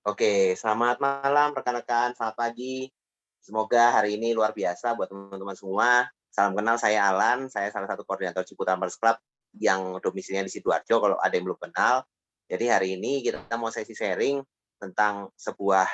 Oke, selamat malam rekan-rekan, selamat pagi. Semoga hari ini luar biasa buat teman-teman semua. Salam kenal, saya Alan, saya salah satu koordinator Ciputra Runners Club yang domisilinya di Sidoarjo kalau ada yang belum kenal. Jadi hari ini kita mau sesi sharing tentang sebuah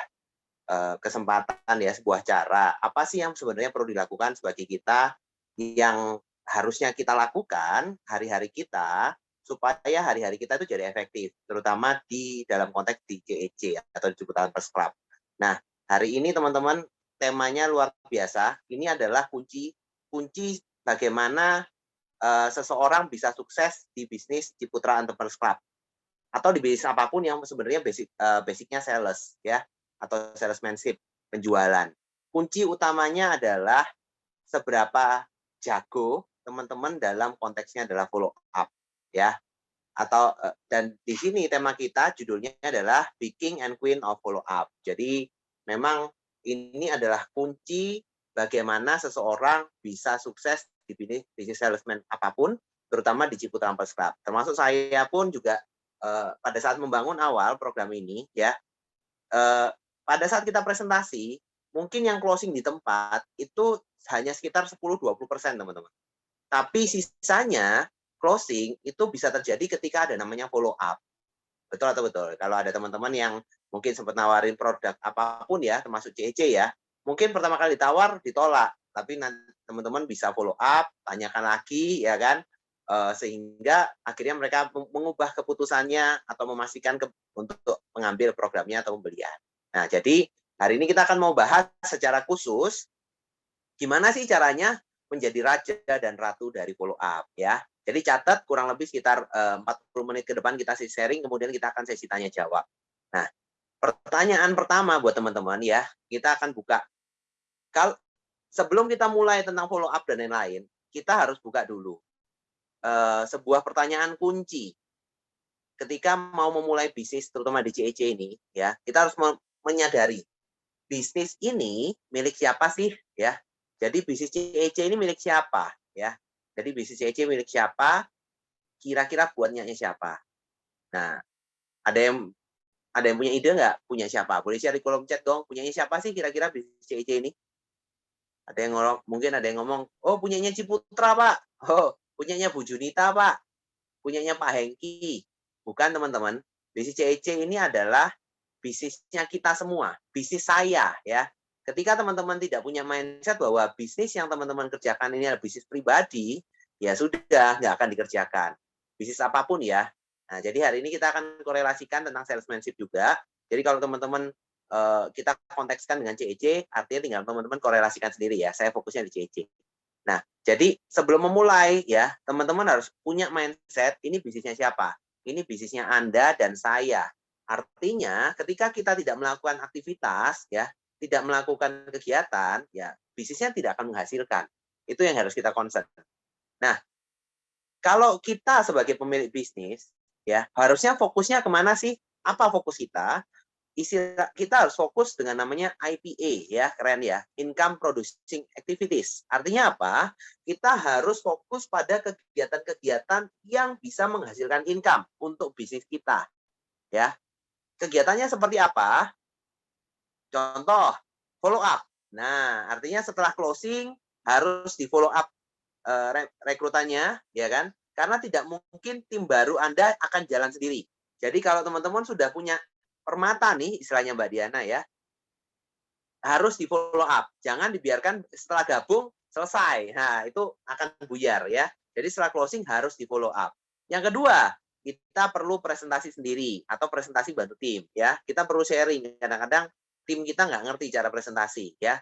kesempatan ya, sebuah cara. Apa sih yang sebenarnya perlu dilakukan sebagai kita yang harusnya kita lakukan hari-hari kita supaya hari-hari kita itu jadi efektif, terutama di dalam konteks di JEC atau di Ciputra Runners Club. Nah, hari ini teman-teman temanya luar biasa. Ini adalah kunci kunci bagaimana seseorang bisa sukses di bisnis Ciputra Entrepreneurs Club atau di bisnis apapun yang sebenarnya basicnya sales ya atau salesmanship, penjualan. Kunci utamanya adalah seberapa jago teman-teman dalam konteksnya adalah follow up ya. Atau dan di sini tema kita judulnya adalah Be King and Queen of Follow Up. Jadi memang ini adalah kunci bagaimana seseorang bisa sukses di bisnis salesman apapun, terutama di Ciputra Runners Club. Termasuk saya pun juga pada saat membangun awal program ini ya, pada saat kita presentasi, mungkin yang closing di tempat itu hanya sekitar 10-20% teman-teman. Tapi sisanya closing itu bisa terjadi ketika ada namanya follow up. Betul atau betul? Kalau ada teman-teman yang mungkin sempat nawarin produk apapun ya, termasuk CEC ya, mungkin pertama kali ditawar ditolak, tapi nanti teman-teman bisa follow up, tanyakan lagi ya kan, sehingga akhirnya mereka mengubah keputusannya atau memastikan untuk mengambil programnya atau pembelian. Nah, jadi hari ini kita akan mau bahas secara khusus gimana sih caranya menjadi raja dan ratu dari follow up ya. Jadi catat kurang lebih sekitar 40 menit ke depan kita sharing, kemudian kita akan sesi tanya jawab. Nah, pertanyaan pertama buat teman-teman ya, kita akan buka. Kalau sebelum kita mulai tentang follow up dan lain-lain, kita harus buka dulu sebuah pertanyaan kunci. Ketika mau memulai bisnis, terutama di CEC ini, ya, kita harus menyadari bisnis ini milik siapa sih, ya? Jadi bisnis CEC ini milik siapa, ya? Jadi bisnis CEC milik siapa? Kira-kira buatnya siapa? Nah, ada yang ada yang punya ide nggak? Punya siapa? Boleh share di kolom chat dong. Punyanya siapa sih kira-kira bisnis CEC ini? Ada yang ngomong, mungkin ada yang ngomong, oh punyanya Ciputra Pak. Oh, punyanya Bu Junita Pak. Punyanya Pak Hengki. Bukan teman-teman. Bisnis CEC ini adalah bisnisnya kita semua. Bisnis saya ya. Ketika teman-teman tidak punya mindset bahwa bisnis yang teman-teman kerjakan ini adalah bisnis pribadi, ya sudah, nggak akan dikerjakan. Bisnis apapun ya. Nah, jadi hari ini kita akan korelasikan tentang salesmanship juga. Jadi kalau teman-teman kita kontekskan dengan CEC, artinya tinggal teman-teman korelasikan sendiri ya. Saya fokusnya di CEC. Nah, jadi sebelum memulai ya, teman-teman harus punya mindset, ini bisnisnya siapa? Ini bisnisnya Anda dan saya. Artinya, ketika kita tidak melakukan aktivitas, ya, tidak melakukan kegiatan, ya, bisnisnya tidak akan menghasilkan. Itu yang harus kita concern. Nah, kalau kita sebagai pemilik bisnis, ya, harusnya fokusnya kemana sih? Apa fokus kita? Istilah kita harus fokus dengan namanya IPA ya, keren ya, income producing activities. Artinya apa? Kita harus fokus pada kegiatan-kegiatan yang bisa menghasilkan income untuk bisnis kita ya. Kegiatannya seperti apa? Contoh, follow up. Nah, artinya setelah closing harus di follow up rekrutannya ya kan? Karena tidak mungkin tim baru Anda akan jalan sendiri. Jadi kalau teman-teman sudah punya permata nih istilahnya Mbak Diana ya, harus di follow up. Jangan dibiarkan setelah gabung selesai. Nah, itu akan buyar ya. Jadi setelah closing harus di follow up. Yang kedua, kita perlu presentasi sendiri atau presentasi bantu tim ya. Kita perlu sharing. Kadang-kadang tim kita nggak ngerti cara presentasi ya.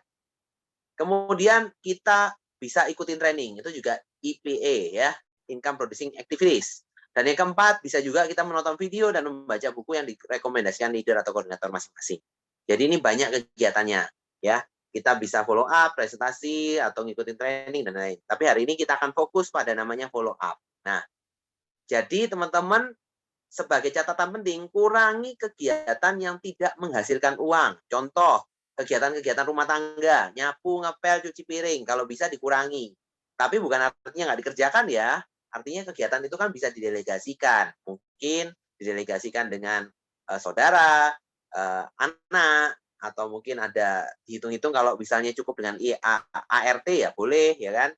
Kemudian kita bisa ikutin training. Itu juga IPA ya, Income Producing Activities. Dan yang keempat, bisa juga kita menonton video dan membaca buku yang direkomendasikan leader atau koordinator masing-masing. Jadi ini banyak kegiatannya ya. Kita bisa follow up, presentasi, atau ngikutin training, dan lain-lain. Tapi hari ini kita akan fokus pada namanya follow up. Nah, jadi teman-teman sebagai catatan penting, kurangi kegiatan yang tidak menghasilkan uang. Contoh, kegiatan-kegiatan rumah tangga, nyapu, ngepel, cuci piring, kalau bisa dikurangi. Tapi bukan artinya nggak dikerjakan ya. Artinya kegiatan itu kan bisa didelegasikan. Mungkin didelegasikan dengan saudara, anak, atau mungkin ada dihitung-hitung kalau misalnya cukup dengan ART ya boleh, ya kan.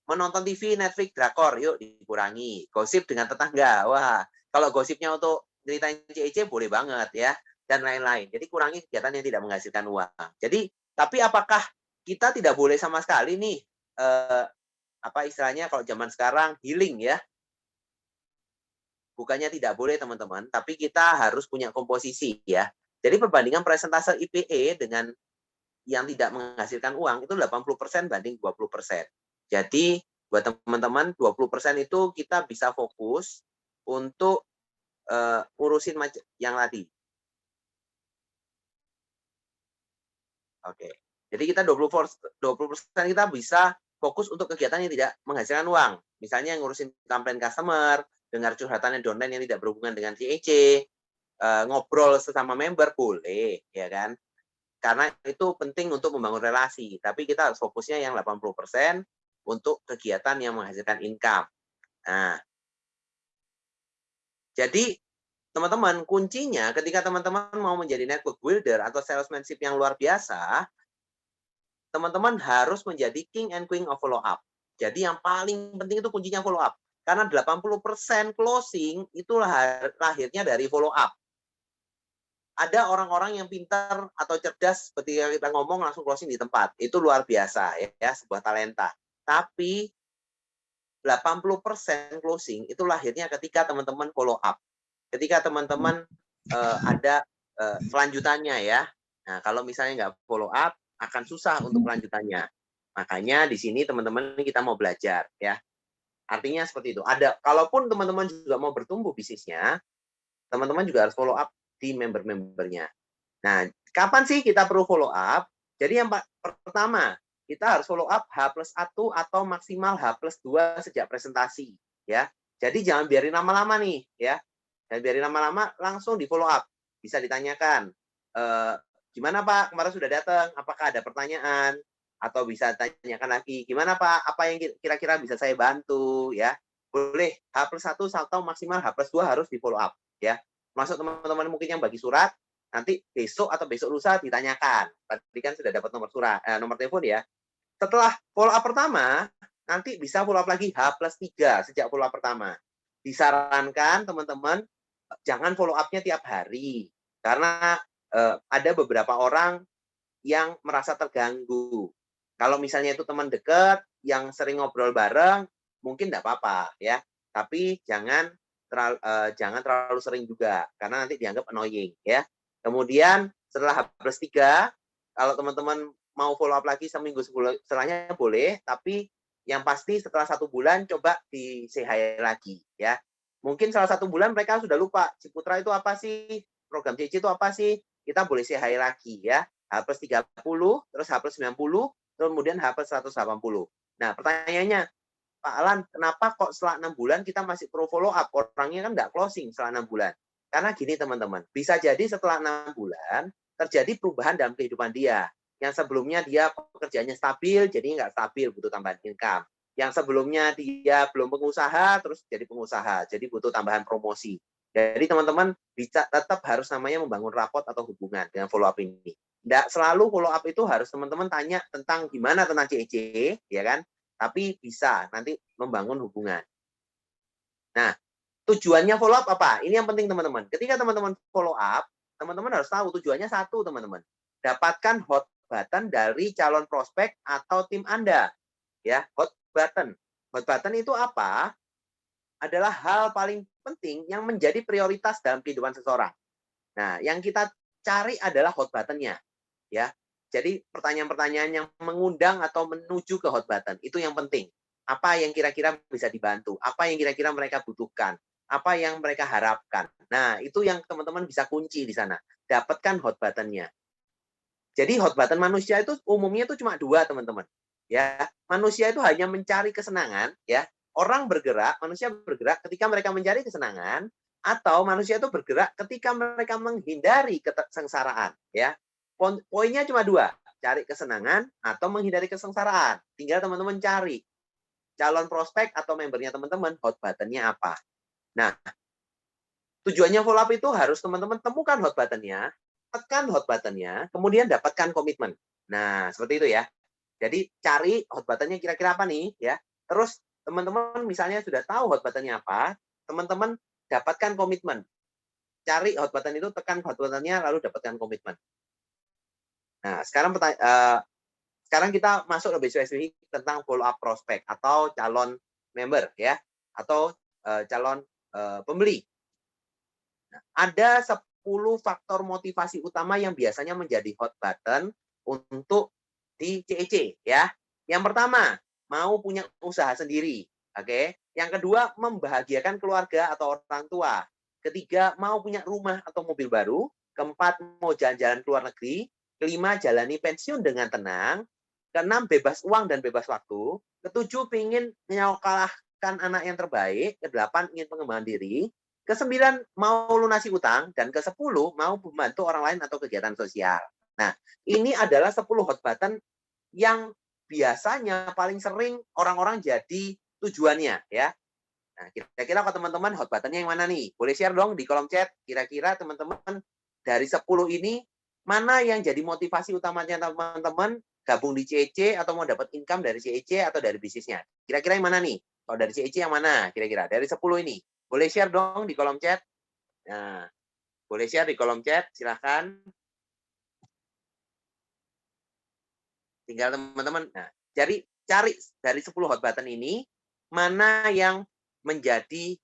Menonton TV, Netflix, drakor, yuk dikurangi. Gosip dengan tetangga, wah kalau gosipnya untuk ceritain CEC boleh banget ya, dan lain-lain. Jadi kurangi kegiatan yang tidak menghasilkan uang. Jadi, tapi apakah kita tidak boleh sama sekali nih, apa istilahnya kalau zaman sekarang healing ya? Bukannya tidak boleh teman-teman, tapi kita harus punya komposisi ya. Jadi perbandingan persentase IPE dengan yang tidak menghasilkan uang itu 80% banding 20%. Jadi buat teman-teman 20% itu kita bisa fokus untuk urusin yang tadi. Oke. Jadi kita 20% kita bisa fokus untuk kegiatan yang tidak menghasilkan uang. Misalnya ngurusin campaign customer, dengar curhatannya downline yang tidak berhubungan dengan CEC, ngobrol sesama member boleh, ya kan? Karena itu penting untuk membangun relasi. Tapi kita harus fokusnya yang 80% untuk kegiatan yang menghasilkan income. Nah, jadi teman-teman, kuncinya ketika teman-teman mau menjadi network builder atau salesmanship yang luar biasa, teman-teman harus menjadi king and queen of follow up. Jadi yang paling penting itu kuncinya follow up. Karena 80% closing itu lahirnya dari follow up. Ada orang-orang yang pintar atau cerdas ketika kita ngomong langsung closing di tempat. Itu luar biasa ya, sebuah talenta. Tapi 80% closing itu lahirnya ketika teman-teman follow up. Ketika teman-teman ada kelanjutannya ya. Nah, kalau misalnya nggak follow up, akan susah untuk kelanjutannya. Makanya di sini teman-teman kita mau belajar ya. Artinya seperti itu. Kalaupun teman-teman juga mau bertumbuh bisnisnya, teman-teman juga harus follow up di member-membernya. Nah, kapan sih kita perlu follow up? Jadi yang pertama, kita harus follow up H+1 atau maksimal H+2 sejak presentasi. Ya. Jadi jangan biarin lama-lama nih. Ya. Dan biarin lama-lama, langsung di follow up. Bisa ditanyakan, gimana Pak, kemarin sudah datang, apakah ada pertanyaan? Atau bisa tanyakan lagi, gimana Pak, apa yang kira-kira bisa saya bantu? Ya. Boleh H+1 atau maksimal H+2 harus di follow up. Ya. Masuk teman-teman mungkin yang bagi surat, nanti besok atau besok lusa ditanyakan. Tadi kan sudah dapat nomor telepon ya. Setelah follow up pertama, nanti bisa follow up lagi H+3 sejak follow up pertama. Disarankan teman-teman jangan follow up-nya tiap hari. Karena ada beberapa orang yang merasa terganggu. Kalau misalnya itu teman dekat yang sering ngobrol bareng, mungkin tidak apa-apa ya. Tapi jangan terlalu sering juga karena nanti dianggap annoying ya. Kemudian setelah H+3, kalau teman-teman mau follow up lagi seminggu setelahnya boleh, tapi yang pasti setelah 1 bulan coba di-say hi lagi ya. Mungkin salah 1 bulan mereka sudah lupa, Ciputra itu apa sih? Program CC itu apa sih? Kita boleh say hi lagi ya. H+30, terus H+90, kemudian H+180. Nah, pertanyaannya, Pak Alan, kenapa kok setelah 6 bulan kita masih perlu follow up? Orangnya kan nggak closing setelah 6 bulan. Karena gini teman-teman, bisa jadi setelah 6 bulan terjadi perubahan dalam kehidupan dia. Yang sebelumnya dia pekerjaannya stabil, jadi nggak stabil, butuh tambahan income. Yang sebelumnya dia belum pengusaha, terus jadi pengusaha, jadi butuh tambahan promosi. Jadi teman-teman bisa tetap harus namanya membangun raport atau hubungan dengan follow up ini. Nggak selalu follow up itu harus teman-teman tanya tentang gimana tentang CEC, ya kan? Tapi bisa nanti membangun hubungan. Nah, tujuannya follow up apa? Ini yang penting teman-teman. Ketika teman-teman follow up, teman-teman harus tahu tujuannya satu teman-teman. Dapatkan hot button dari calon prospek atau tim Anda. Ya, hot button. Hot button itu apa? Adalah hal paling penting yang menjadi prioritas dalam kehidupan seseorang. Nah, yang kita cari adalah hot button-nya. Ya. Jadi pertanyaan-pertanyaan yang mengundang atau menuju ke hot button itu yang penting. Apa yang kira-kira bisa dibantu? Apa yang kira-kira mereka butuhkan? Apa yang mereka harapkan? Nah, itu yang teman-teman bisa kunci di sana. Dapatkan hot button-nya. Jadi hot button manusia itu umumnya itu cuma 2, teman-teman. Ya, manusia itu hanya mencari kesenangan, ya. Orang bergerak, manusia bergerak ketika mereka mencari kesenangan, atau manusia itu bergerak ketika mereka menghindari kesengsaraan, ya. Poinnya cuma 2, cari kesenangan atau menghindari kesengsaraan. Tinggal teman-teman cari calon prospek atau membernya teman-teman, hot button-nya apa. Nah, tujuannya follow up itu harus teman-teman temukan hot button-nya, tekan hot button-nya, kemudian dapatkan komitmen. Nah, seperti itu ya. Jadi cari hot button-nya kira-kira apa nih ya. Terus teman-teman misalnya sudah tahu hot button-nya apa, teman-teman dapatkan komitmen. Cari hot button itu, tekan hot button-nya, lalu dapatkan komitmen. Nah, sekarang kita masuk lebih spesifik tentang follow up prospek atau calon member ya, atau calon pembeli. Nah, ada 10 faktor motivasi utama yang biasanya menjadi hot button untuk di CEC ya. Yang pertama, mau punya usaha sendiri. Oke. Yang kedua, membahagiakan keluarga atau orang tua. Ketiga, mau punya rumah atau mobil baru. Keempat, mau jalan-jalan ke luar negeri. Kelima, jalani pensiun dengan tenang. Keenam, bebas uang dan bebas waktu. Ketujuh, ingin menyekolahkan anak yang terbaik. Kedelapan, ingin pengembangan diri. Kesembilan, mau lunasi utang. Dan kesepuluh, mau membantu orang lain atau kegiatan sosial. Nah, ini adalah 10 hot button yang biasanya paling sering orang-orang jadi tujuannya ya. Nah, kira-kira kalau teman-teman hot button-nya yang mana nih? Boleh share dong di kolom chat. Kira-kira teman-teman dari 10 ini mana yang jadi motivasi utamanya teman-teman gabung di CEC atau mau dapat income dari CEC atau dari bisnisnya? Kira-kira yang mana nih? Kalau dari CEC yang mana? Kira-kira dari 10 ini. Boleh share dong di kolom chat. Nah, boleh share di kolom chat, silahkan. Tinggal teman-teman. Nah, cari dari 10 hot button ini mana yang menjadi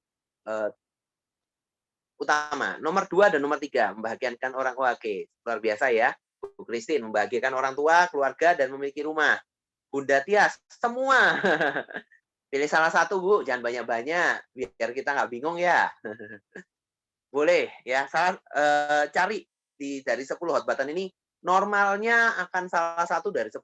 utama. Nomor 2 dan nomor 3, membahagiakan orang tua. Oke, luar biasa ya. Bu Christine, membahagiakan orang tua, keluarga, dan memiliki rumah. Bunda Tias, semua. Pilih salah satu, Bu. Jangan banyak-banyak. Biar kita nggak bingung ya. Boleh ya. Cari dari 10 hot button ini, normalnya akan salah satu dari 10.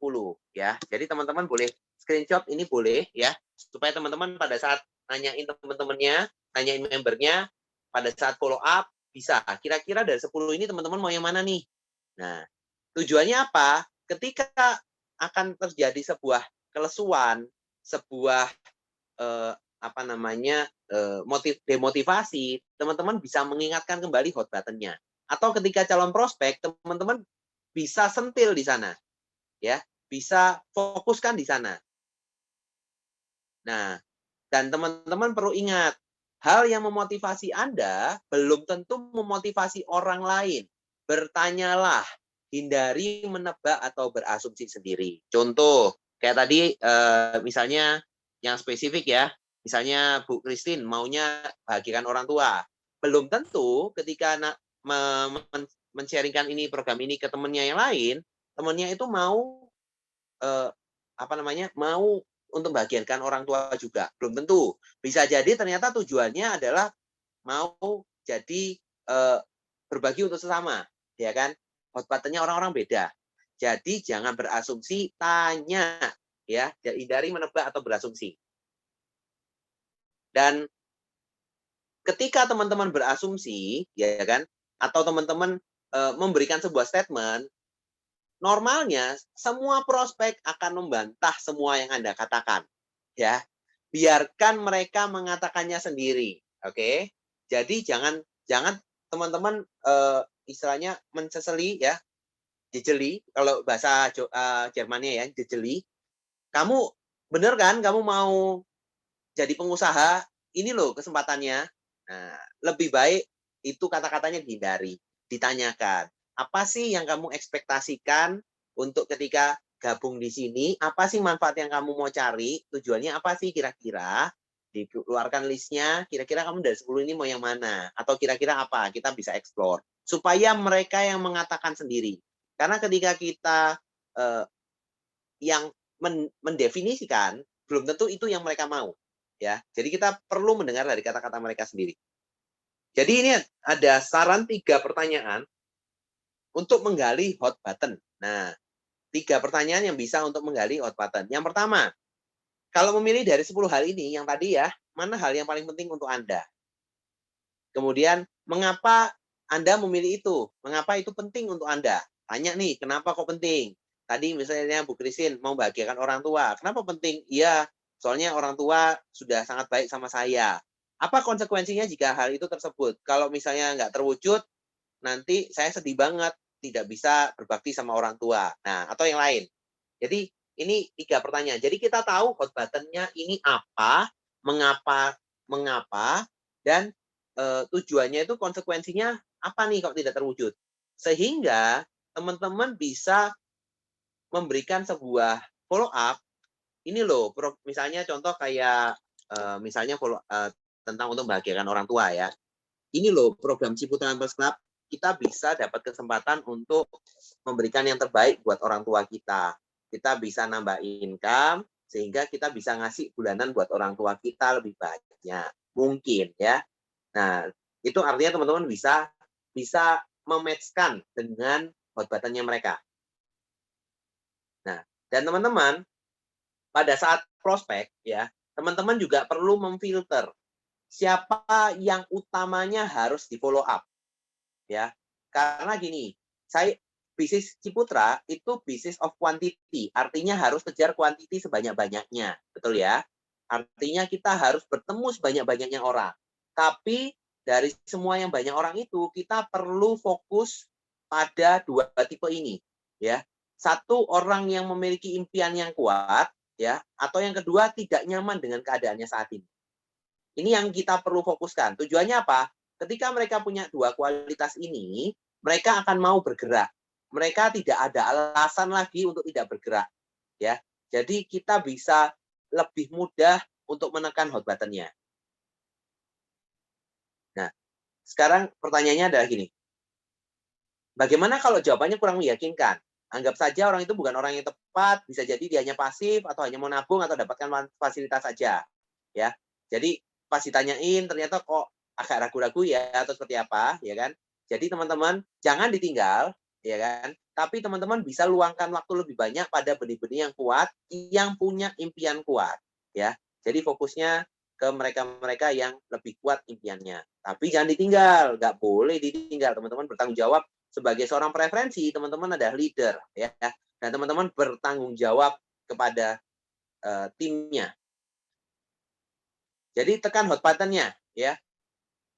Ya. Jadi teman-teman boleh screenshot ini boleh ya. Supaya teman-teman pada saat nanyain teman-temannya, nanyain membernya, pada saat follow up, bisa. Kira-kira dari 10 ini teman-teman mau yang mana nih? Nah, tujuannya apa? Ketika akan terjadi sebuah kelesuan, sebuah apa namanya demotivasi, teman-teman bisa mengingatkan kembali hot button-nya. Atau ketika calon prospek, teman-teman bisa sentil di sana, ya, bisa fokuskan di sana. Nah, dan teman-teman perlu ingat, hal yang memotivasi Anda belum tentu memotivasi orang lain. Bertanyalah, hindari menebak atau berasumsi sendiri. Contoh, kayak tadi misalnya yang spesifik ya, misalnya Bu Christine maunya bahagiakan orang tua. Belum tentu ketika men-sharingkan ini program ini ke temannya yang lain, temannya itu mau apa namanya, mau untuk membahagiakan orang tua juga. Belum tentu. Bisa jadi ternyata tujuannya adalah mau jadi berbagi untuk sesama, ya kan? Hot button-nya orang-orang beda. Jadi jangan berasumsi, tanya ya, hindari menebak atau berasumsi. Dan ketika teman-teman berasumsi, ya kan, atau teman-teman memberikan sebuah statement, normalnya semua prospek akan membantah semua yang Anda katakan, ya. Biarkan mereka mengatakannya sendiri, oke? Jadi jangan teman-teman istilahnya menceseli ya, jejeli kalau bahasa Jermannya ya, jejeli. Kamu bener kan kamu mau jadi pengusaha, ini loh kesempatannya. Nah, lebih baik itu kata-katanya dihindari, ditanyakan. Apa sih yang kamu ekspektasikan untuk ketika gabung di sini? Apa sih manfaat yang kamu mau cari? Tujuannya apa sih kira-kira? Dikeluarkan listnya, kira-kira kamu dari 10 ini mau yang mana? Atau kira-kira apa? Kita bisa explore. Supaya mereka yang mengatakan sendiri. Karena ketika kita yang mendefinisikan, belum tentu itu yang mereka mau. Ya, jadi kita perlu mendengar dari kata-kata mereka sendiri. Jadi ini ada saran 3 pertanyaan untuk menggali hot button. Nah, 3 pertanyaan yang bisa untuk menggali hot button. Yang pertama, kalau memilih dari 10 hal ini, yang tadi ya, mana hal yang paling penting untuk Anda? Kemudian, mengapa Anda memilih itu? Mengapa itu penting untuk Anda? Tanya nih, kenapa kok penting? Tadi misalnya Bu Christine mau bahagiakan orang tua. Kenapa penting? Iya, soalnya orang tua sudah sangat baik sama saya. Apa konsekuensinya jika hal itu tersebut? Kalau misalnya nggak terwujud, nanti saya sedih banget. tidak bisa berbakti sama orang tua. Nah, atau yang lain. Jadi ini 3 pertanyaan. Jadi kita tahu hot button-nya ini apa, mengapa, dan tujuannya itu konsekuensinya apa nih kalau tidak terwujud. Sehingga teman-teman bisa memberikan sebuah follow up. Ini loh, misalnya contoh kayak misalnya tentang untuk membahagiakan orang tua ya. Ini loh program Ciputra Members Club, kita bisa dapat kesempatan untuk memberikan yang terbaik buat orang tua kita. Kita bisa nambah income, sehingga kita bisa ngasih bulanan buat orang tua kita lebih banyak. Mungkin ya. Nah, itu artinya teman-teman bisa mematchkan dengan hot button-nya mereka. Nah, dan teman-teman, pada saat prospek ya, teman-teman juga perlu memfilter siapa yang utamanya harus di follow up ya. Karena gini, bisnis Ciputra itu bisnis of quantity, artinya harus kejar quantity sebanyak-banyaknya, betul ya? Artinya kita harus bertemu sebanyak-banyaknya orang. Tapi dari semua yang banyak orang itu, kita perlu fokus pada 2 tipe ini ya. Satu, orang yang memiliki impian yang kuat ya, atau yang kedua tidak nyaman dengan keadaannya saat ini. Ini yang kita perlu fokuskan. Tujuannya apa? Ketika mereka punya 2 kualitas ini, mereka akan mau bergerak. Mereka tidak ada alasan lagi untuk tidak bergerak. Ya, jadi kita bisa lebih mudah untuk menekan hot button-nya. Nah, sekarang pertanyaannya adalah gini. Bagaimana kalau jawabannya kurang meyakinkan? Anggap saja orang itu bukan orang yang tepat, bisa jadi dia hanya pasif atau hanya mau nabung atau dapatkan fasilitas saja. Ya. Jadi pas ditanyain ternyata kok agak ragu-ragu ya atau seperti apa, ya kan? Jadi teman-teman jangan ditinggal, ya kan? Tapi teman-teman bisa luangkan waktu lebih banyak pada benih-benih yang kuat, yang punya impian kuat, ya. Jadi fokusnya ke mereka-mereka yang lebih kuat impiannya. Tapi jangan ditinggal, nggak boleh ditinggal. Teman-teman bertanggung jawab sebagai seorang preferensi, teman-teman adalah leader, ya. Dan teman-teman bertanggung jawab kepada timnya. Jadi tekan hot button-nya, ya.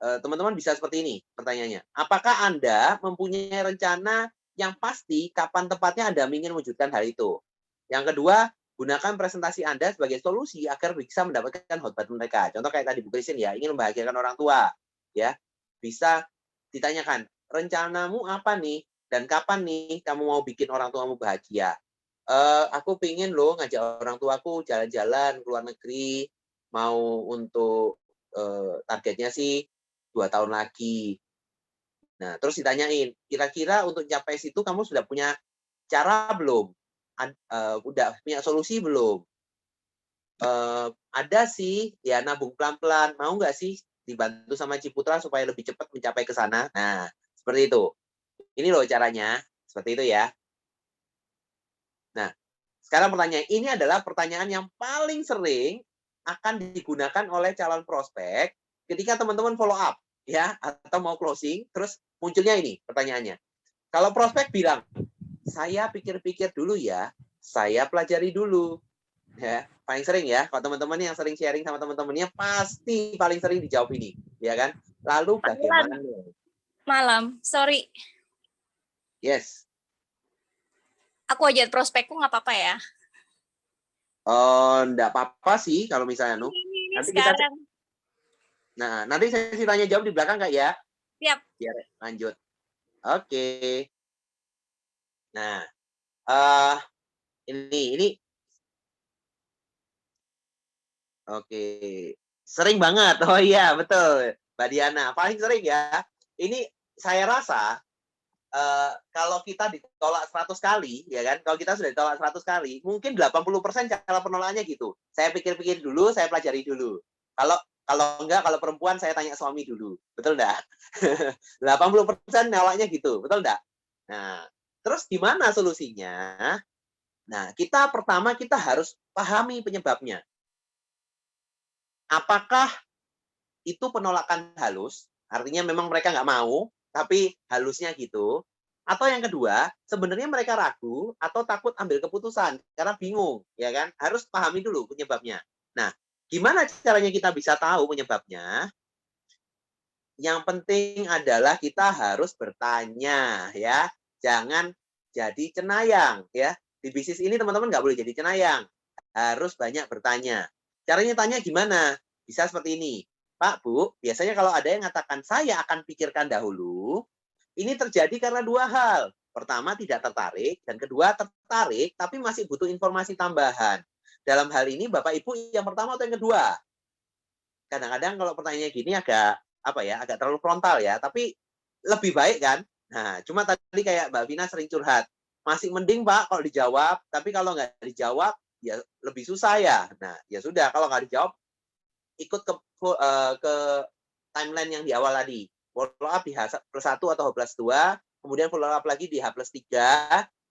Teman-teman bisa seperti ini pertanyaannya. Apakah Anda mempunyai rencana yang pasti kapan tepatnya Anda ingin mewujudkan hal itu? Yang kedua, gunakan presentasi Anda sebagai solusi agar bisa mendapatkan hot button mereka. Contoh kayak tadi Bu Christine ya, ingin membahagiakan orang tua, ya. Bisa ditanyakan, rencanamu apa nih? Dan kapan nih kamu mau bikin orang tuamu bahagia? Aku pingin loh ngajak orang tuaku jalan-jalan ke luar negeri, mau untuk targetnya sih 2 tahun lagi. Nah, terus ditanyain, kira-kira untuk capai situ kamu sudah punya cara belum? Udah punya solusi belum? Ada sih, ya nabung pelan-pelan. Mau nggak sih dibantu sama Ciputra supaya lebih cepat mencapai ke sana? Nah, seperti itu. Ini loh caranya, seperti itu ya. Nah, sekarang pertanyaan, ini adalah pertanyaan yang paling sering akan digunakan oleh calon prospek ketika teman-teman follow up, ya, atau mau closing, terus munculnya ini pertanyaannya. Kalau prospek bilang, saya pikir-pikir dulu ya, saya pelajari dulu. Ya, paling sering ya, kalau teman-teman yang sering sharing sama teman-temannya, pasti paling sering dijawab ini, ya kan? Lalu bagaimana? Malam, sorry. Yes. Aku aja prospekku nggak apa-apa ya? Oh, enggak apa-apa sih kalau misalnya Ini nanti sekarang. nanti sesi tanya jawab di belakang nggak ya? Siap. Biar lanjut. Oke. Nah, ini oke. Sering banget. Oh iya, betul. Mbak Diana, paling sering ya. Ini saya rasa kalau kita ditolak 100 kali, ya kan? Kalau kita sudah ditolak 100 kali, mungkin 80% cara penolakannya gitu. Saya pikir-pikir dulu, saya pelajari dulu. Kalau perempuan saya tanya suami dulu. Betul enggak? 80% nolaknya gitu. Betul enggak? Nah, terus gimana solusinya? Nah, pertama kita harus pahami penyebabnya. Apakah itu penolakan halus? Artinya memang mereka nggak mau, tapi halusnya gitu. Atau yang kedua, sebenarnya mereka ragu atau takut ambil keputusan karena bingung, ya kan? Harus pahami dulu penyebabnya. Nah, gimana caranya kita bisa tahu penyebabnya? Yang penting adalah kita harus bertanya, ya. jangan jadi cenayang ya. Di bisnis ini teman-teman nggak boleh jadi cenayang, harus banyak bertanya. Caranya tanya gimana? Bisa seperti ini, Pak, Bu, biasanya kalau ada yang mengatakan saya akan pikirkan dahulu, ini terjadi karena dua hal. Pertama, tidak tertarik, dan kedua, tertarik, tapi masih butuh informasi tambahan. Dalam hal ini, Bapak Ibu yang pertama atau yang kedua? Kadang-kadang kalau pertanyaannya gini agak agak terlalu frontal ya, tapi lebih baik kan? Nah, cuma tadi kayak Mbak Vina sering curhat, masih mending Pak kalau dijawab, tapi kalau nggak dijawab ya lebih susah ya. Nah, ya sudah kalau nggak dijawab ikut ke timeline yang di awal tadi. Follow up di H+1 atau H+2, kemudian follow up lagi di H+3.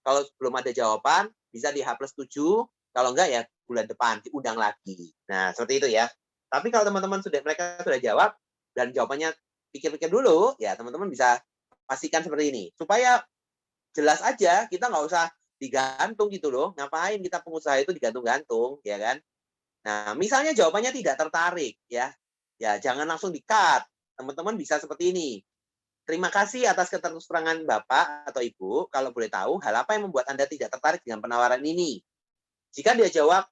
Kalau belum ada jawaban, bisa di H+7. Kalau enggak ya bulan depan diundang lagi. Nah, seperti itu ya. Tapi kalau teman-teman mereka sudah jawab dan jawabannya pikir-pikir dulu, ya teman-teman bisa pastikan seperti ini. Supaya jelas aja, kita nggak usah digantung gitu loh. Ngapain kita pengusaha itu digantung-gantung, ya kan? Nah, misalnya jawabannya tidak tertarik, ya jangan langsung di-cut. Teman-teman bisa seperti ini. Terima kasih atas keterangan Bapak atau Ibu. Kalau boleh tahu, hal apa yang membuat Anda tidak tertarik dengan penawaran ini? Jika dia jawab,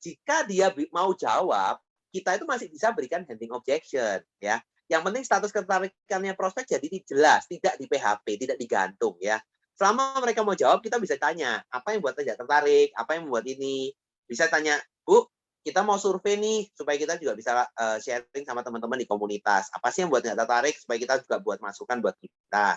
jika dia mau jawab, kita itu masih bisa berikan handing objection, ya. Yang penting status ketertarikannya prospek jadi jelas, tidak di PHP, tidak digantung, ya. Selama mereka mau jawab, kita bisa tanya, apa yang membuat tidak tertarik, apa yang membuat ini. Bisa tanya, Bu, kita mau survei nih, supaya kita juga bisa sharing sama teman-teman di komunitas. Apa sih yang membuat tidak tertarik, supaya kita juga buat masukan buat kita.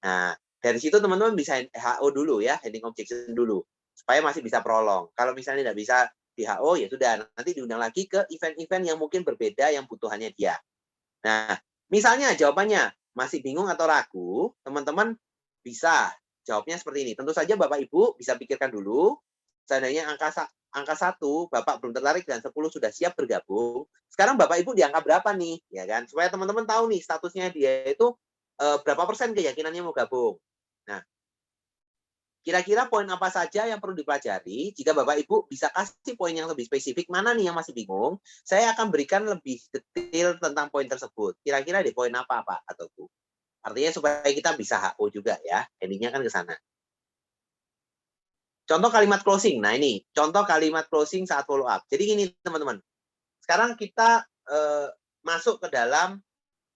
Nah, dari situ teman-teman bisa HO dulu ya, handing objection dulu, supaya masih bisa prolong. Kalau misalnya tidak bisa di HO, ya sudah, nanti diundang lagi ke event-event yang mungkin berbeda yang butuhannya dia. Nah, misalnya jawabannya masih bingung atau ragu, teman-teman bisa jawabnya seperti ini. Tentu saja Bapak Ibu bisa pikirkan dulu, seandainya angka 1, Bapak belum tertarik dan 10 sudah siap bergabung, sekarang Bapak Ibu di angka berapa nih? Ya kan? Supaya teman-teman tahu nih statusnya dia itu berapa persen keyakinannya mau gabung. Nah, kira-kira poin apa saja yang perlu dipelajari? Jika Bapak Ibu bisa kasih poin yang lebih spesifik, mana nih yang masih bingung, saya akan berikan lebih detail tentang poin tersebut. Kira-kira di poin apa, Pak atau Bu? Artinya supaya kita bisa HO juga ya, endingnya kan ke sana. Contoh kalimat closing. Nah ini, contoh kalimat closing saat follow up. Jadi gini teman-teman, sekarang kita masuk ke dalam,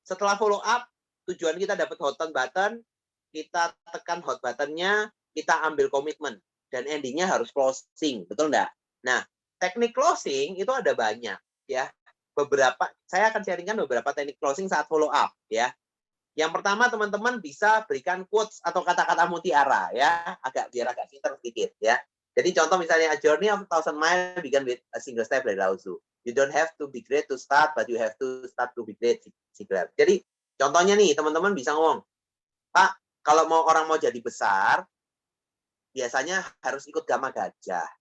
setelah follow up, tujuan kita dapat hot button, kita tekan hot buttonnya, kita ambil komitmen. Dan endingnya harus closing, betul enggak? Nah, teknik closing itu ada banyak ya. Saya akan sharingkan beberapa teknik closing saat follow up ya. Yang pertama teman-teman bisa berikan quotes atau kata-kata mutiara ya, biar agak pinter sedikit ya. Jadi contoh misalnya a journey of 1,000 miles begin with a single step dari Lao Tzu. You don't have to be great to start, but you have to start to be great. Jadi contohnya nih teman-teman bisa ngomong, Pak, kalau orang mau jadi besar, biasanya harus ikut gama gajah.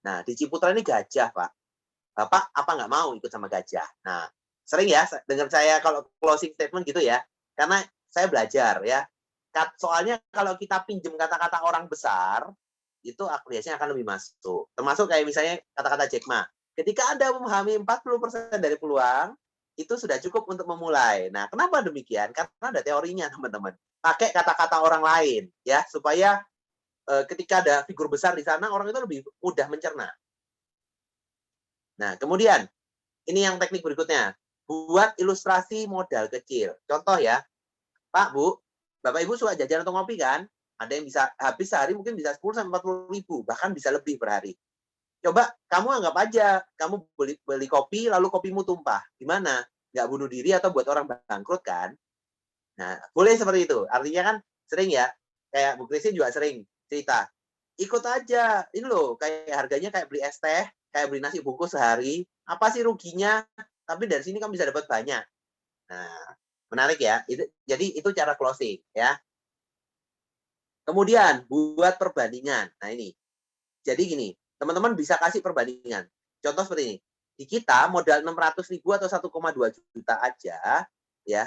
Nah, di Ciputra ini gajah, Pak. Bapak apa nggak mau ikut sama gajah? Nah, sering ya dengar saya kalau closing statement gitu ya. Karena saya belajar ya. Soalnya kalau kita pinjem kata-kata orang besar, itu biasanya akan lebih masuk. Termasuk kayak misalnya kata-kata Jack Ma. Ketika Anda memahami 40% dari peluang, itu sudah cukup untuk memulai. Nah, kenapa demikian? Karena ada teorinya, teman-teman. Pakai kata-kata orang lain ya, supaya ketika ada figur besar di sana, orang itu lebih mudah mencerna. Nah, kemudian ini yang teknik berikutnya. Buat ilustrasi modal kecil. Contoh ya, Pak, Bu, Bapak Ibu suka jajan atau ngopi kan? Ada yang bisa habis sehari mungkin bisa 10 sampai 40 ribu, bahkan bisa lebih per hari. Coba kamu anggap aja, kamu beli kopi lalu kopimu tumpah. Gimana? Nggak bunuh diri atau buat orang bangkrut kan? Nah, boleh seperti itu. Artinya kan sering ya, kayak Bu Christine juga sering cerita. Ikut aja, ini loh, kayak harganya kayak beli es teh, kayak beli nasi bungkus sehari. Apa sih ruginya? Tapi dari sini kamu bisa dapat banyak. Nah, menarik ya. Jadi itu cara closing ya. Kemudian buat perbandingan. Nah ini. Jadi gini, teman-teman bisa kasih perbandingan. Contoh seperti ini. Di kita modal 600.000 atau 1,2 juta aja ya.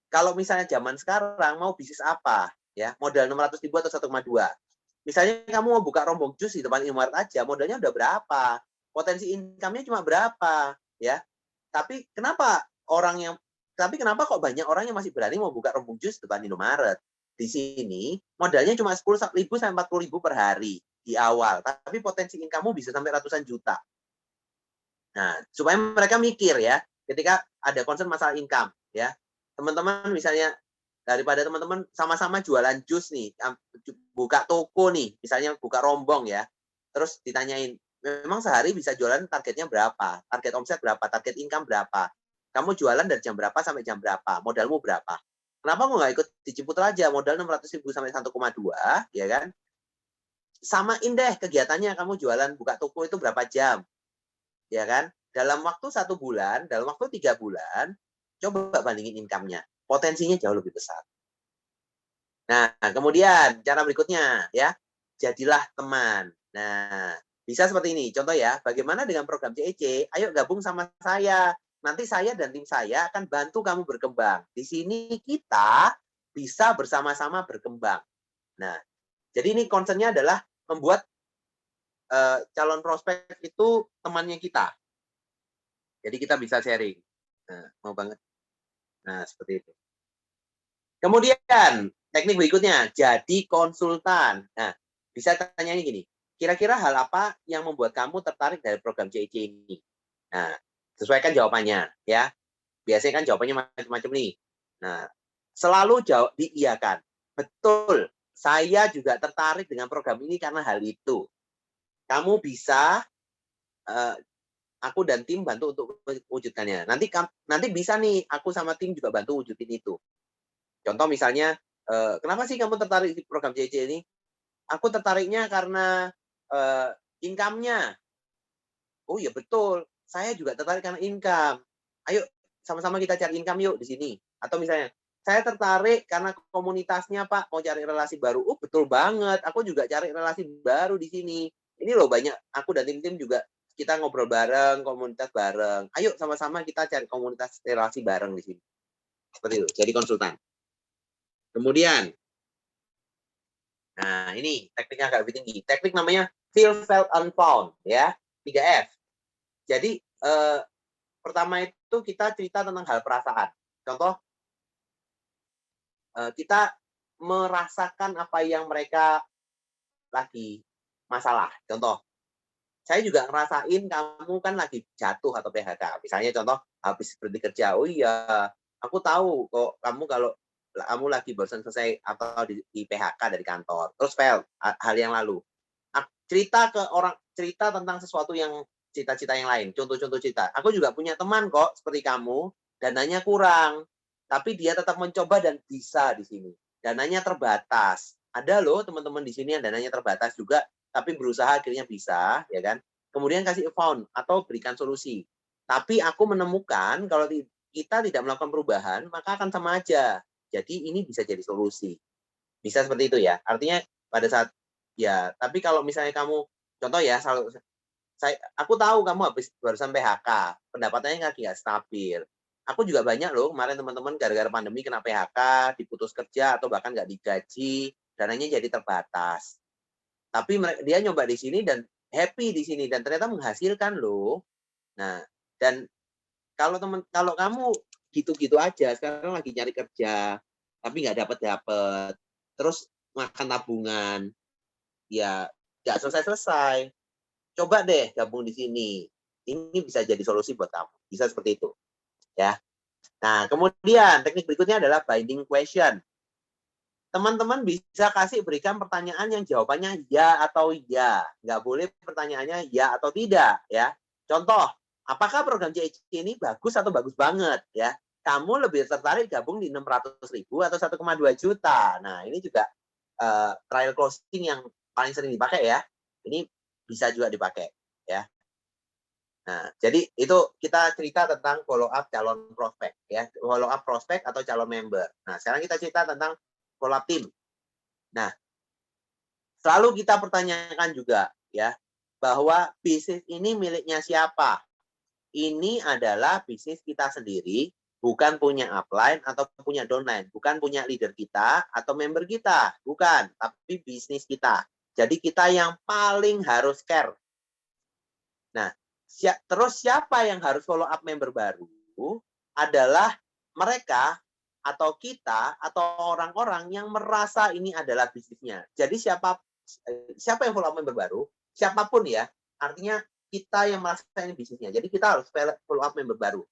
Kalau misalnya zaman sekarang mau bisnis apa ya, modal 600.000 atau 1,2. Misalnya kamu mau buka rombong jus di depan Indomaret aja, modalnya udah berapa? Potensi income-nya cuma berapa ya? Tapi kenapa kok banyak orang yang masih berani mau buka rombong jus di depan Indomaret? di sini modalnya cuma 10.000 sampai 40.000 per hari di awal, tapi potensi income-mu bisa sampai ratusan juta. Nah, supaya mereka mikir ya, ketika ada concern masalah income ya. Teman-teman misalnya daripada teman-teman sama-sama jualan jus nih, buka toko nih, misalnya buka rombong ya. Terus ditanyain, memang sehari bisa jualan targetnya berapa? Target omset berapa? Target income berapa? Kamu jualan dari jam berapa sampai jam berapa? Modalmu berapa? Kenapa kamu nggak ikut di Ciputra aja? Modal 600.000 sampai 1,2, ya kan? Samain deh kegiatannya, kamu jualan buka toko itu berapa jam, ya kan? Dalam waktu 1 bulan, dalam waktu 3 bulan, coba bandingin income-nya. Potensinya jauh lebih besar. Nah, kemudian cara berikutnya ya, jadilah teman. Nah, bisa seperti ini. Contoh ya, bagaimana dengan program CEC? Ayo gabung sama saya. Nanti saya dan tim saya akan bantu kamu berkembang. Di sini kita bisa bersama-sama berkembang. Nah, jadi ini concern-nya adalah membuat calon prospek itu temannya kita. Jadi kita bisa sharing. Nah, mau banget. Nah, seperti itu. Kemudian, teknik berikutnya, jadi konsultan. Nah, bisa tanyanya gini, kira-kira hal apa yang membuat kamu tertarik dari program CEC ini? Nah, sesuaikan jawabannya, ya. Biasanya kan jawabannya macam-macam nih. Nah, selalu jawab diiyakan. Betul, saya juga tertarik dengan program ini karena hal itu. Kamu bisa, aku dan tim bantu untuk wujudkannya. Nanti bisa nih, aku sama tim juga bantu wujudin itu. Contoh misalnya, kenapa sih kamu tertarik di program CEC ini? Aku tertariknya karena income-nya. Oh iya betul, saya juga tertarik karena income. Ayo sama-sama kita cari income yuk di sini. Atau misalnya, saya tertarik karena komunitasnya Pak, mau cari relasi baru. Oh betul banget, aku juga cari relasi baru di sini. Ini loh banyak, aku dan tim-tim juga kita ngobrol bareng, komunitas bareng. Ayo sama-sama kita cari komunitas relasi bareng di sini. Seperti itu, jadi konsultan. Kemudian, nah ini tekniknya agak lebih tinggi. Teknik namanya feel, felt, unfound, ya. 3F. Jadi pertama itu kita cerita tentang hal perasaan. Contoh, kita merasakan apa yang mereka lagi masalah. Contoh, saya juga ngerasain kamu kan lagi jatuh atau PHK. Misalnya contoh, habis berhenti kerja. Oh iya, aku tahu kok kamu kalau kamu lagi bosan selesai atau di PHK dari kantor. Terus fail, hal yang lalu. Cerita ke orang, cerita tentang sesuatu yang cita-cita yang lain. Contoh-contoh cerita. Aku juga punya teman kok seperti kamu, dananya kurang. Tapi dia tetap mencoba dan bisa di sini. Dananya terbatas. Ada loh teman-teman di sini yang dananya terbatas juga, tapi berusaha akhirnya bisa, ya kan? Kemudian kasih found atau berikan solusi. Tapi aku menemukan kalau kita tidak melakukan perubahan, maka akan sama aja. Jadi ini bisa jadi solusi. Bisa seperti itu ya. Artinya pada saat ya, tapi kalau misalnya kamu contoh ya, aku tahu kamu habis barusan PHK, pendapatannya lagi nggak stabil. Aku juga banyak loh kemarin teman-teman gara-gara pandemi kena PHK, diputus kerja atau bahkan nggak digaji, dananya jadi terbatas. Tapi dia nyoba di sini dan happy di sini dan ternyata menghasilkan loh. Nah, dan kalau kamu gitu-gitu aja, sekarang lagi nyari kerja, tapi nggak dapat, terus makan tabungan, ya nggak selesai-selesai. Coba deh gabung di sini. Ini bisa jadi solusi buat kamu. Bisa seperti itu. Ya. Nah, kemudian teknik berikutnya adalah binding question. Teman-teman bisa berikan pertanyaan yang jawabannya ya atau ya. Nggak boleh pertanyaannya ya atau tidak. Ya. Contoh, apakah program CEC ini bagus atau bagus banget? Ya. Kamu lebih tertarik gabung di 600.000 atau 1,2 juta. Nah, ini juga trial closing yang paling sering dipakai ya. Ini bisa juga dipakai ya. Nah, jadi itu kita cerita tentang follow up calon prospek ya, follow up prospek atau calon member. Nah, sekarang kita cerita tentang follow up tim. Nah, selalu kita pertanyakan juga ya bahwa bisnis ini miliknya siapa? Ini adalah bisnis kita sendiri, bukan punya upline atau punya downline, bukan punya leader kita atau member kita, bukan, tapi bisnis kita. Jadi kita yang paling harus care. Nah, terus siapa yang harus follow up member baru? Adalah mereka atau kita atau orang-orang yang merasa ini adalah bisnisnya. Jadi siapa yang follow up member baru, siapapun ya, artinya kita yang merasa ini bisnisnya. Jadi kita harus follow up member baru.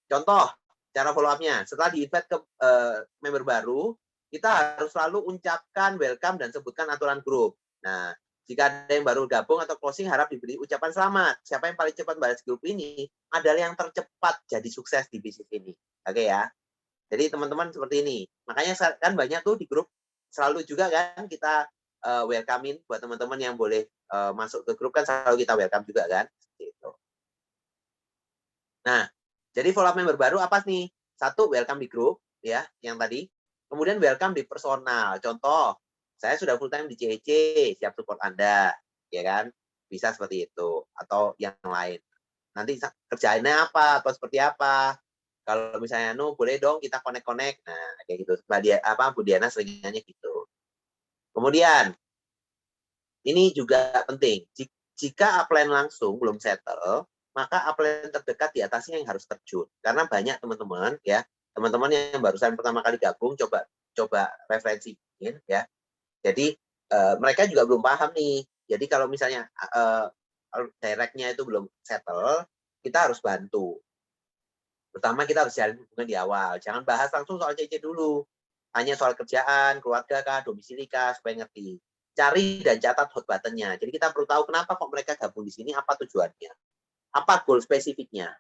Contoh, cara follow up-nya, setelah di-invite ke member baru, kita harus selalu ucapkan welcome dan sebutkan aturan grup. Nah, jika ada yang baru gabung atau closing, harap diberi ucapan selamat. Siapa yang paling cepat balas grup ini adalah yang tercepat jadi sukses di bisnis ini. Oke ya. Jadi teman-teman seperti ini. Makanya kan banyak tuh di grup selalu juga kan kita welcome-in buat teman-teman yang boleh masuk ke grup kan selalu kita welcome juga kan. Gitu. Nah, jadi follow up member baru apa nih? Satu, welcome di grup ya, yang tadi. Kemudian welcome di personal. Contoh, saya sudah full time di CEC, siap support Anda, ya kan? Bisa seperti itu atau yang lain. Nanti kerjaannya apa atau seperti apa? Kalau misalnya boleh dong kita connect. Nah, kayak gitu. Bu Diana sering nanya gitu. Kemudian ini juga penting. Jika upline langsung belum settle, maka upline terdekat di atasnya yang harus terjun. Karena banyak teman-teman ya, teman-teman yang barusan pertama kali gabung coba referensiin ya. Jadi mereka juga belum paham nih. Jadi kalau misalnya directnya itu belum settle, kita harus bantu. Pertama kita harus jalin hubungan di awal. Jangan bahas langsung soal CC dulu. Hanya soal kerjaan, keluarga kah, domisili kah, supaya ngerti. Cari dan catat hot button-nya. Jadi kita perlu tahu kenapa kok mereka gabung di sini, apa tujuannya. Apa goal spesifiknya.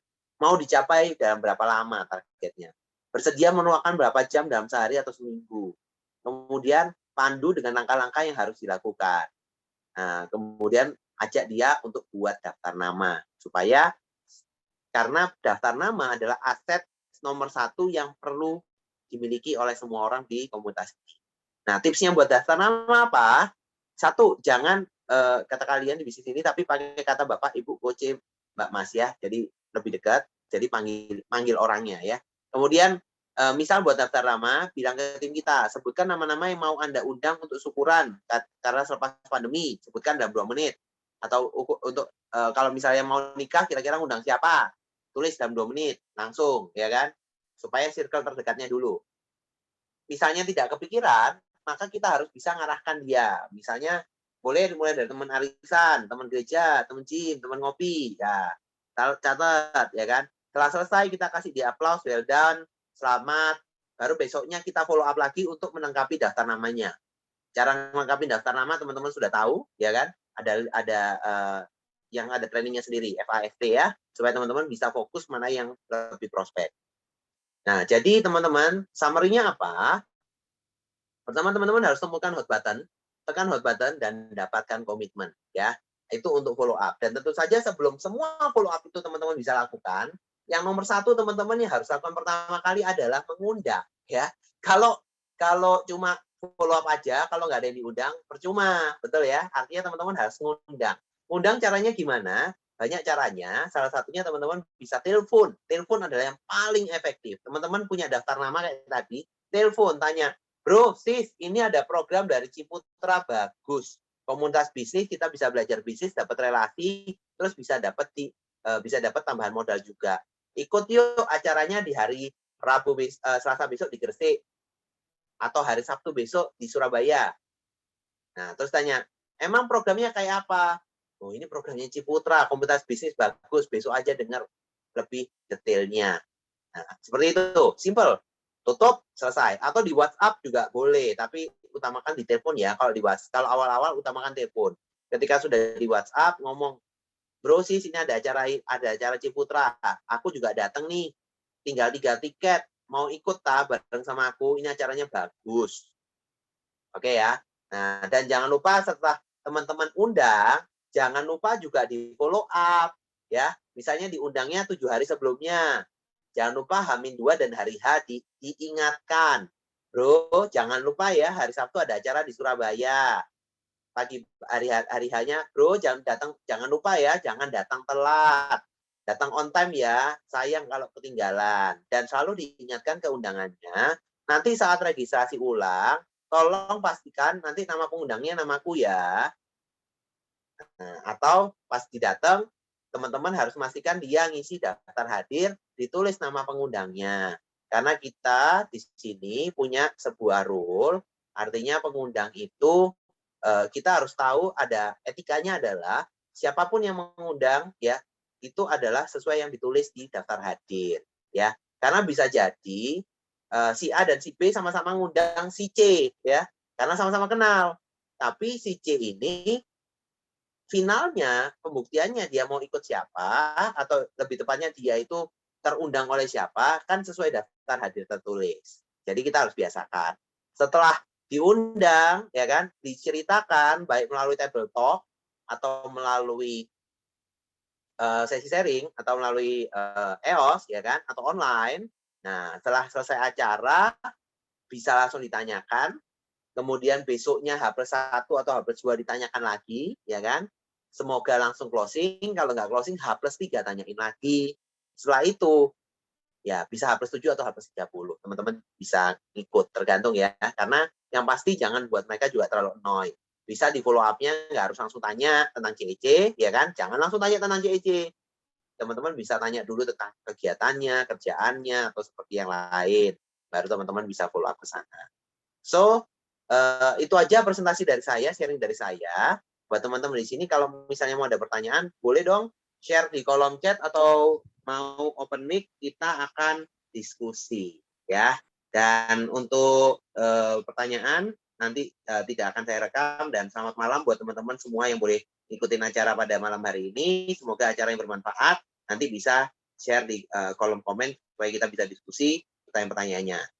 Mau dicapai dalam berapa lama targetnya. Bersedia meluangkan berapa jam dalam sehari atau seminggu. Kemudian pandu dengan langkah-langkah yang harus dilakukan. Nah, kemudian ajak dia untuk buat daftar nama. Karena daftar nama adalah aset nomor 1 yang perlu dimiliki oleh semua orang di komunitas ini. Nah, tipsnya buat daftar nama apa? Satu, jangan kata kalian di bisnis ini, tapi pakai kata Bapak, Ibu, Coach, Mbak Mas ya. Jadi lebih dekat, jadi panggil orangnya ya. Kemudian, misal buat daftar nama, bilang ke tim kita, sebutkan nama-nama yang mau Anda undang untuk syukuran, karena selepas pandemi, sebutkan dalam 2 menit. Atau untuk kalau misalnya mau nikah, kira-kira undang siapa? Tulis dalam 2 menit, langsung, ya kan? Supaya circle terdekatnya dulu. Misalnya tidak kepikiran, maka kita harus bisa ngarahkan dia. Misalnya, boleh dimulai dari teman arisan, teman gereja, teman gym, teman ngopi. Ya, catat, ya kan? Setelah selesai, kita kasih dia aplaus, well done, selamat. Baru besoknya kita follow up lagi untuk melengkapi daftar namanya. Cara melengkapi daftar nama, teman-teman sudah tahu, ya kan? Ada yang ada trainingnya sendiri, FAFT ya, supaya teman-teman bisa fokus mana yang lebih prospek. Nah, jadi teman-teman, summary-nya apa? Pertama, teman-teman harus temukan hot button, tekan hot button, dan dapatkan komitmen. Ya, itu untuk follow up. Dan tentu saja sebelum semua follow up itu teman-teman bisa lakukan, yang nomor 1 teman-teman yang harus lakukan pertama kali adalah mengundang. Ya, kalau cuma follow up aja, kalau nggak ada yang diundang, percuma, betul ya? Artinya teman-teman harus ngundang. Undang caranya gimana? Banyak caranya. Salah satunya teman-teman bisa telepon. Telepon adalah yang paling efektif. Teman-teman punya daftar nama kayak tadi, telepon, tanya, bro, sis, ini ada program dari Ciputra bagus. Komunitas bisnis, kita bisa belajar bisnis, dapat relasi, terus bisa dapat tambahan modal juga. Ikut yuk acaranya di hari Selasa besok di Gresik. Atau hari Sabtu besok di Surabaya. Nah, terus tanya, emang programnya kayak apa? Oh, ini programnya Ciputra, komunitas bisnis bagus, besok aja dengar lebih detailnya. Nah, seperti itu, simple. Tutup, selesai. Atau di WhatsApp juga boleh, tapi utamakan di telepon ya. Kalau awal-awal utamakan telepon. Ketika sudah di WhatsApp ngomong, bro sis ini ada acara Ciputra, aku juga datang nih, tinggal 3 tiket, mau ikut bareng sama aku, ini acaranya bagus. Oke ya. Nah, dan jangan lupa setelah teman-teman undang, jangan lupa juga di follow up ya. Misalnya diundangnya 7 hari sebelumnya. Jangan lupa H-2 dan hari H diingatkan. Bro, jangan lupa ya hari Sabtu ada acara di Surabaya. Pagi hari H-nya, bro jangan lupa ya, jangan datang telat. Datang on time ya, sayang kalau ketinggalan. Dan selalu diingatkan keundangannya. Nanti saat registrasi ulang, tolong pastikan nanti nama pengundangnya namaku ya. Nah, atau pas didatang, teman-teman harus memastikan dia ngisi daftar hadir, ditulis nama pengundangnya. Karena kita di sini punya sebuah rule, artinya pengundang itu kita harus tahu ada etikanya adalah siapapun yang mengundang ya itu adalah sesuai yang ditulis di daftar hadir ya. Karena bisa jadi si A dan si B sama-sama ngundang si C ya, karena sama-sama kenal. Tapi si C ini finalnya pembuktiannya dia mau ikut siapa atau lebih tepatnya dia itu terundang oleh siapa kan sesuai daftar hadir tertulis. Jadi kita harus biasakan. Setelah diundang ya kan diceritakan baik melalui table talk atau melalui sesi sharing atau melalui EOS ya kan atau online. Nah, setelah selesai acara bisa langsung ditanyakan. Kemudian besoknya H+1 atau H+2 ditanyakan lagi, ya kan? Semoga langsung closing. Kalau nggak closing, H+3 tanyain lagi. Setelah itu, ya bisa H+7 atau H+30. Teman-teman bisa ikut, tergantung ya. Karena yang pasti jangan buat mereka juga terlalu annoy. Bisa di follow up-nya, nggak harus langsung tanya tentang CEC, ya kan? Jangan langsung tanya tentang CEC. Teman-teman bisa tanya dulu tentang kegiatannya, kerjaannya, atau seperti yang lain. Baru teman-teman bisa follow up ke sana. So, itu aja presentasi dari saya, sharing dari saya. Buat teman-teman di sini, kalau misalnya mau ada pertanyaan, boleh dong share di kolom chat atau mau open mic, kita akan diskusi. Ya. Dan untuk pertanyaan, nanti tidak akan saya rekam. Dan selamat malam buat teman-teman semua yang boleh ikutin acara pada malam hari ini. Semoga acara yang bermanfaat. Nanti bisa share di kolom komen supaya kita bisa diskusi pertanyaan-pertanyaannya.